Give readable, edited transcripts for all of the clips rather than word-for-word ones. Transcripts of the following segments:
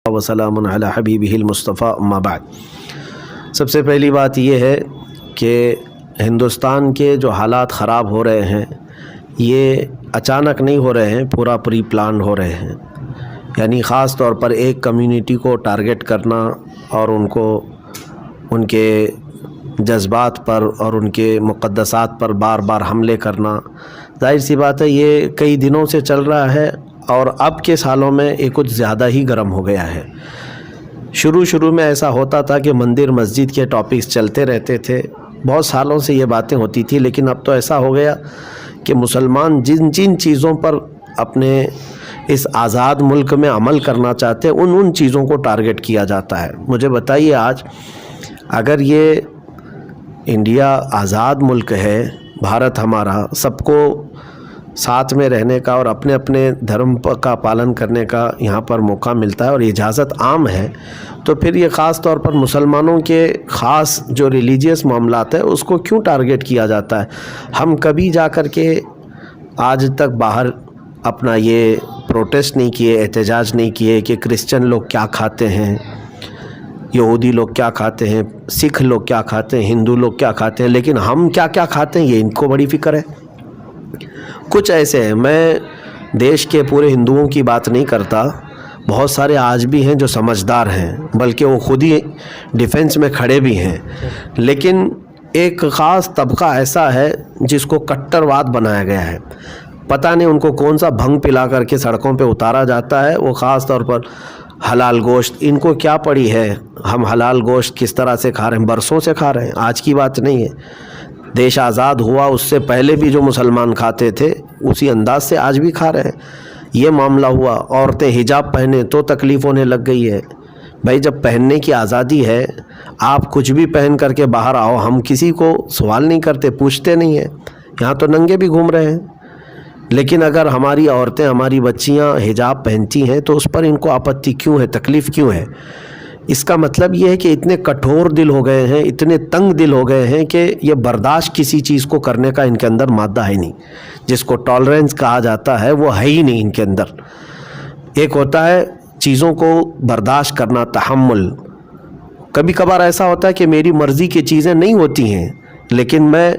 وسلام علی حبیبہ المصطفیٰ اما بعد۔ سب سے پہلی بات یہ ہے کہ ہندوستان کے جو حالات خراب ہو رہے ہیں یہ اچانک نہیں ہو رہے ہیں، پورا پری پلان ہو رہے ہیں۔ یعنی خاص طور پر ایک کمیونٹی کو ٹارگٹ کرنا اور ان کو ان کے جذبات پر اور ان کے مقدسات پر بار بار حملے کرنا، ظاہر سی بات ہے یہ کئی دنوں سے چل رہا ہے اور اب کے سالوں میں یہ کچھ زیادہ ہی گرم ہو گیا ہے۔ شروع میں ایسا ہوتا تھا کہ مندر مسجد کے ٹاپکس چلتے رہتے تھے، بہت سالوں سے یہ باتیں ہوتی تھی، لیکن اب تو ایسا ہو گیا کہ مسلمان جن چیزوں پر اپنے اس آزاد ملک میں عمل کرنا چاہتے ہیں ان چیزوں کو ٹارگٹ کیا جاتا ہے۔ مجھے بتائیے آج اگر یہ انڈیا آزاد ملک ہے، بھارت ہمارا، سب کو ساتھ میں رہنے کا اور اپنے اپنے دھرم کا پالن کرنے کا یہاں پر موقع ملتا ہے اور اجازت عام ہے، تو پھر یہ خاص طور پر مسلمانوں کے خاص جو ریلیجیس معاملات ہیں اس کو کیوں ٹارگٹ کیا جاتا ہے؟ ہم کبھی جا کر کے آج تک باہر اپنا یہ پروٹیسٹ نہیں کیے، احتجاج نہیں کیے کہ کرسچن لوگ کیا کھاتے ہیں، یہودی لوگ کیا کھاتے ہیں، سکھ لوگ کیا کھاتے ہیں، ہندو لوگ کیا کھاتے ہیں، لیکن ہم کیا کیا کھاتے ہیں یہ ان کو بڑی فکر ہے۔ کچھ ایسے ہیں، میں دیش کے پورے ہندوؤں کی بات نہیں کرتا، بہت سارے آج بھی ہیں جو سمجھدار ہیں، بلکہ وہ خود ہی ڈیفنس میں کھڑے بھی ہیں، لیکن ایک خاص طبقہ ایسا ہے جس کو کٹرواد بنایا گیا ہے۔ پتہ نہیں ان کو کون سا بھنگ پلا کر کے سڑکوں پہ اتارا جاتا ہے، وہ خاص طور پر حلال گوشت، ان کو کیا پڑی ہے ہم حلال گوشت کس طرح سے کھا رہے ہیں، برسوں سے کھا رہے ہیں، آج کی بات نہیں ہے۔ دیش آزاد ہوا اس سے پہلے بھی جو مسلمان کھاتے تھے اسی انداز سے آج بھی کھا رہے ہیں۔ یہ معاملہ ہوا، عورتیں حجاب پہنے تو تکلیف ہونے لگ گئی ہے۔ بھائی جب پہننے کی آزادی ہے، آپ کچھ بھی پہن کر کے باہر آؤ، ہم کسی کو سوال نہیں کرتے، پوچھتے نہیں ہیں، یہاں تو ننگے بھی گھوم رہے ہیں۔ لیکن اگر ہماری عورتیں، ہماری بچیاں حجاب پہنتی ہیں تو اس پر ان کو آپتی کیوں ہے، تکلیف کیوں ہے؟ اس کا مطلب یہ ہے کہ اتنے کٹھور دل ہو گئے ہیں، اتنے تنگ دل ہو گئے ہیں کہ یہ برداشت کسی چیز کو کرنے کا ان کے اندر مادہ ہے نہیں، جس کو ٹالرنس کہا جاتا ہے وہ ہے ہی نہیں ان کے اندر۔ ایک ہوتا ہے چیزوں کو برداشت کرنا، تحمل۔ کبھی کبھار ایسا ہوتا ہے کہ میری مرضی کی چیزیں نہیں ہوتی ہیں، لیکن میں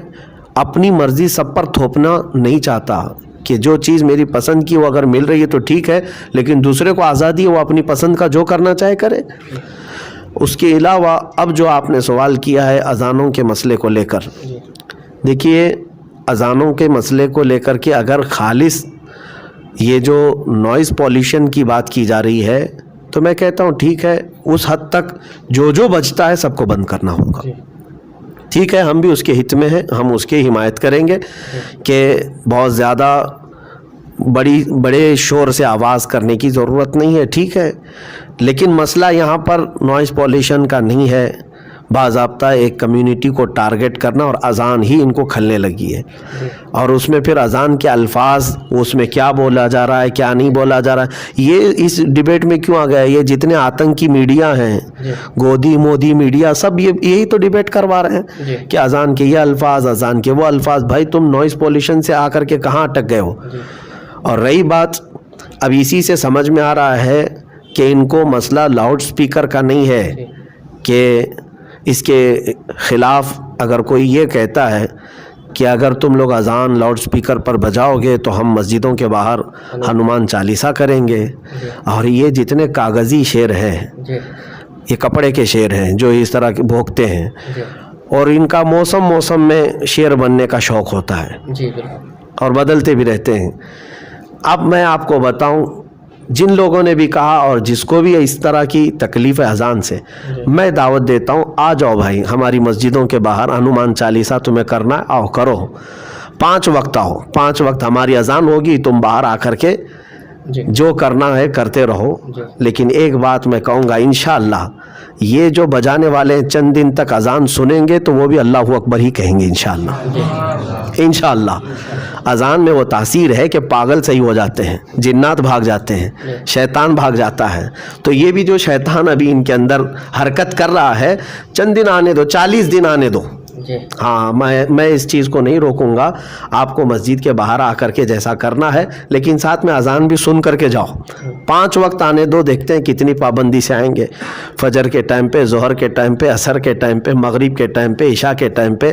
اپنی مرضی سب پر تھوپنا نہیں چاہتا کہ جو چیز میری پسند کی وہ اگر مل رہی ہے تو ٹھیک ہے، لیکن دوسرے کو آزادی ہے وہ اپنی پسند کا جو کرنا چاہے کرے۔ اس کے علاوہ اب جو آپ نے سوال کیا ہے اذانوں کے مسئلے کو لے کر، دیکھیے اذانوں کے مسئلے کو لے کر کے اگر خالص یہ جو نوائز پولیوشن کی بات کی جا رہی ہے تو میں کہتا ہوں ٹھیک ہے، اس حد تک جو بچتا ہے سب کو بند کرنا ہوگا، ٹھیک ہے، ہم بھی اس کے ہت میں ہیں، ہم اس کی حمایت کریں گے کہ بہت زیادہ بڑے شور سے آواز کرنے کی ضرورت نہیں ہے، ٹھیک ہے، لیکن مسئلہ یہاں پر نوائز پولیوشن کا نہیں ہے، باضابطہ ایک کمیونٹی کو ٹارگٹ کرنا، اور اذان ہی ان کو کھلنے لگی ہے۔ اور اس میں پھر اذان کے الفاظ، اس میں کیا بولا جا رہا ہے کیا نہیں بولا جا رہا ہے، یہ اس ڈیبیٹ میں کیوں آ گیا ہے؟ یہ جتنے آتنکی میڈیا ہیں، گودی مودی میڈیا، سب یہی تو ڈیبیٹ کروا رہے ہیں کہ اذان کے یہ الفاظ، اذان کے وہ الفاظ۔ بھائی تم نوائز پولیوشن سے آ کر کے کہاں اٹک گئے ہو؟ اور رہی بات، اب اسی سے سمجھ میں آ رہا ہے کہ ان کو مسئلہ لاؤڈ سپیکر کا نہیں ہے، کہ اس کے خلاف اگر کوئی یہ کہتا ہے کہ اگر تم لوگ اذان لاؤڈ سپیکر پر بجاؤ گے تو ہم مسجدوں کے باہر ہنومان چالیسا کریں گے، اور یہ جتنے کاغذی شعر ہیں، یہ کپڑے کے شعر ہیں جو اس طرح کے بھوکتے ہیں، اور ان کا موسم میں شعر بننے کا شوق ہوتا ہے اور بدلتے بھی رہتے ہیں۔ اب میں آپ کو بتاؤں، جن لوگوں نے بھی کہا اور جس کو بھی اس طرح کی تکلیف ہے اذان سے، میں دعوت دیتا ہوں آ جاؤ بھائی، ہماری مسجدوں کے باہر ہنومان چالیسا تمہیں کرنا ہے، آؤ کرو، 5 وقت آؤ، 5 وقت ہماری اذان ہوگی، تم باہر آ کر کے جو کرنا ہے کرتے رہو۔ لیکن ایک بات میں کہوں گا، انشاءاللہ یہ جو بجانے والے چند دن تک اذان سنیں گے تو وہ بھی اللہ اکبر ہی کہیں گے انشاءاللہ۔ اذان میں وہ تاثیر ہے کہ پاگل صحیح ہو جاتے ہیں، جنات بھاگ جاتے ہیں، شیطان بھاگ جاتا ہے، تو یہ بھی جو شیطان ابھی ان کے اندر حرکت کر رہا ہے، چند دن آنے دو، 40 دن آنے دو، ہاں میں اس چیز کو نہیں روکوں گا، آپ کو مسجد کے باہر آ کر کے جیسا کرنا ہے، لیکن ساتھ میں اذان بھی سن کر کے جاؤ. 5 وقت آنے دو، دیکھتے ہیں کتنی پابندی سے آئیں گے. فجر کے ٹائم پہ، ظہر کے ٹائم پہ، عصر کے ٹائم پہ، مغرب کے ٹائم پہ، عشاء کے ٹائم پہ.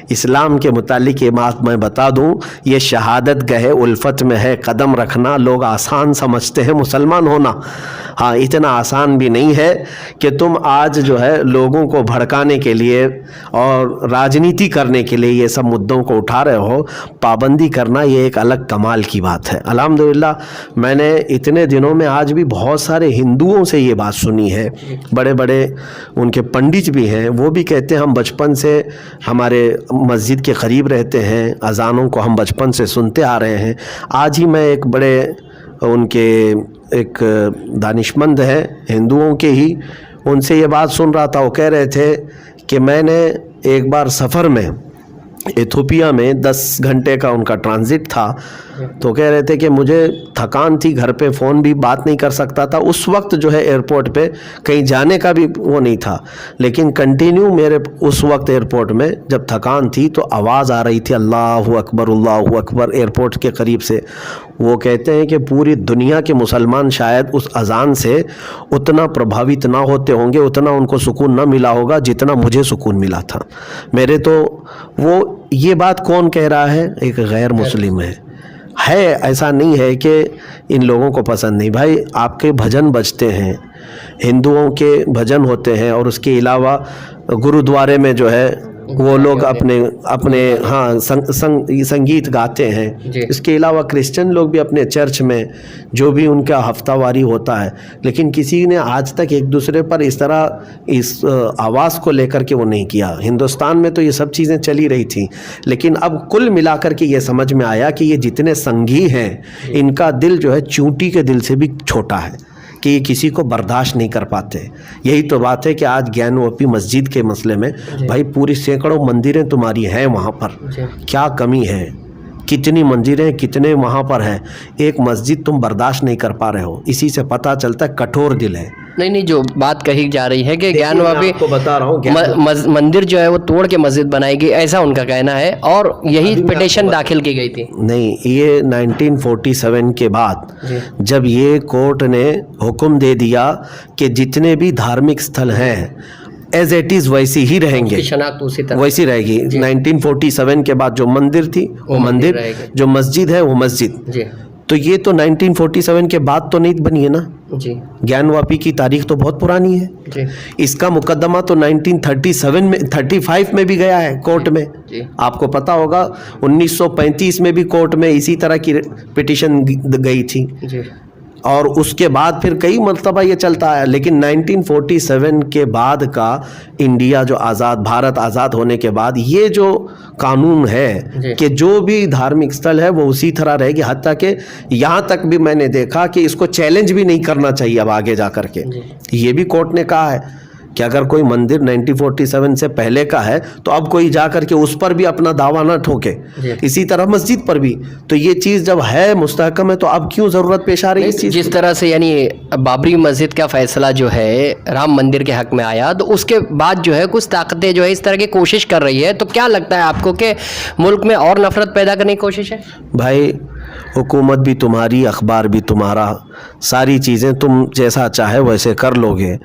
اسلام کے متعلق یہ بات میں بتا دوں، یہ شہادت گہے الفت میں ہے قدم رکھنا. لوگ آسان سمجھتے ہیں مسلمان ہونا، ہاں اتنا آسان بھی نہیں ہے کہ تم آج جو ہے لوگوں کو بھڑکانے کے لیے اور راجنیتی کرنے کے لیے یہ سب مدعوں کو اٹھا رہے ہو. پابندی کرنا یہ ایک الگ کمال کی بات ہے. الحمدللہ میں نے اتنے دنوں میں آج بھی بہت سارے ہندوؤں سے یہ بات سنی ہے، بڑے بڑے ان کے پنڈت بھی ہیں، وہ بھی کہتے ہیں ہم بچپن سے ہمارے مسجد کے قریب رہتے ہیں، اذانوں کو ہم بچپن سے سنتے آ رہے ہیں. آج ہی میں ایک بڑے ان کے ایک دانشمند ہے ہندوؤں کے ہی، ان سے یہ بات سن رہا تھا. وہ کہہ رہے تھے کہ میں نے ایک بار سفر میں ایتھوپیا میں 10 گھنٹے کا ان کا ٹرانزٹ تھا، تو کہہ رہے تھے کہ مجھے تھکان تھی، گھر پہ فون بھی بات نہیں کر سکتا تھا اس وقت، جو ہے ایئرپورٹ پہ کہیں جانے کا بھی وہ نہیں تھا، لیکن کنٹینیو میرے اس وقت ایئرپورٹ میں جب تھکان تھی تو آواز آ رہی تھی اللہ اکبر اللہ اکبر ایئرپورٹ کے قریب سے. وہ کہتے ہیں کہ پوری دنیا کے مسلمان شاید اس اذان سے اتنا پربھاوت نہ ہوتے ہوں گے، اتنا ان کو سکون نہ ملا ہوگا جتنا مجھے سکون ملا تھا. میرے تو وہ یہ بات کون کہہ رہا ہے؟ ایک غیر مسلم ہے. ایسا نہیں ہے کہ ان لوگوں کو پسند نہیں. بھائی آپ کے بھجن بجتے ہیں، ہندوؤں کے بھجن ہوتے ہیں، اور اس کے علاوہ گرودوارے میں جو ہے وہ لوگ اپنے ہاں سنگیت گاتے ہیں. اس کے علاوہ کرسچن لوگ بھی اپنے چرچ میں جو بھی ان کا ہفتہ واری ہوتا ہے، لیکن کسی نے آج تک ایک دوسرے پر اس طرح اس آواز کو لے کر کے وہ نہیں کیا. ہندوستان میں تو یہ سب چیزیں چلی رہی تھیں، لیکن اب کل ملا کر کے یہ سمجھ میں آیا کہ یہ جتنے سنگھی ہیں ان کا دل جو ہے چونٹی کے دل سے بھی چھوٹا ہے، کہ یہ کسی کو برداشت نہیں کر پاتے. یہی تو بات ہے کہ آج گیان وپی مسجد کے مسئلے میں بھائی پوری سینکڑوں مندریں تمہاری ہیں وہاں پر، کیا کمی ہے؟ کتنی مندریں کتنے وہاں پر ہیں، ایک مسجد تم برداشت نہیں کر پا رہے ہو. اسی سے پتہ چلتا ہے کٹھور دل ہے. نہیں جو بات کہی جا رہی ہے کہ گیان واپی کو بتا رہا ہوں مندر جو ہے وہ توڑ کے مسجد بنائی گئی، ایسا ان کا کہنا ہے، اور یہی پٹیشن داخل کی گئی تھی. نہیں، یہ 1947 کے بعد جب یہ کورٹ نے حکم دے دیا کہ جتنے بھی دھارمک استھل ہیں ایز اٹ از ویسی ہی رہیں گے، ویسی رہے گی. 1947 کے بعد جو مندر تھی وہ مندر، جو مسجد ہے وہ مسجد. تو یہ تو 1947 کے بعد تو نہیں بنی ہے نا. گیان واپی کی تاریخ تو بہت پرانی ہے. اس کا مقدمہ تو 1937 میں 35 میں بھی گیا ہے کورٹ میں. آپ کو پتا ہوگا 1935 میں بھی کورٹ میں اسی طرح کی پٹیشن گئی تھی، اور اس کے بعد پھر کئی مرتبہ یہ چلتا ہے. لیکن 1947 کے بعد کا انڈیا جو بھارت آزاد ہونے کے بعد یہ جو قانون ہے کہ جو بھی دھارمک استھل ہے وہ اسی طرح رہے گی. حتیٰ کہ یہاں تک بھی میں نے دیکھا کہ اس کو چیلنج بھی نہیں کرنا چاہیے اب آگے جا کر کے. یہ بھی کورٹ نے کہا ہے کہ اگر کوئی مندر 1947 سے پہلے کا ہے تو اب کوئی جا کر کے اس پر بھی اپنا دعویٰ نہ ٹھوکے. اسی طرح مسجد پر بھی. تو یہ چیز جب ہے مستحکم ہے تو اب کیوں ضرورت پیش آ رہی ہے اس چیز؟ جس طرح سے یعنی بابری مسجد کا فیصلہ جو ہے رام مندر کے حق میں آیا، تو اس کے بعد جو ہے کچھ طاقتیں جو ہے اس طرح کی کوشش کر رہی ہے. تو کیا لگتا ہے آپ کو کہ ملک میں اور نفرت پیدا کرنے کی کوشش ہے؟ بھائی حکومت بھی تمہاری، اخبار بھی تمہارا، ساری چیزیں تم جیسا چاہے ویسے کر لو گے.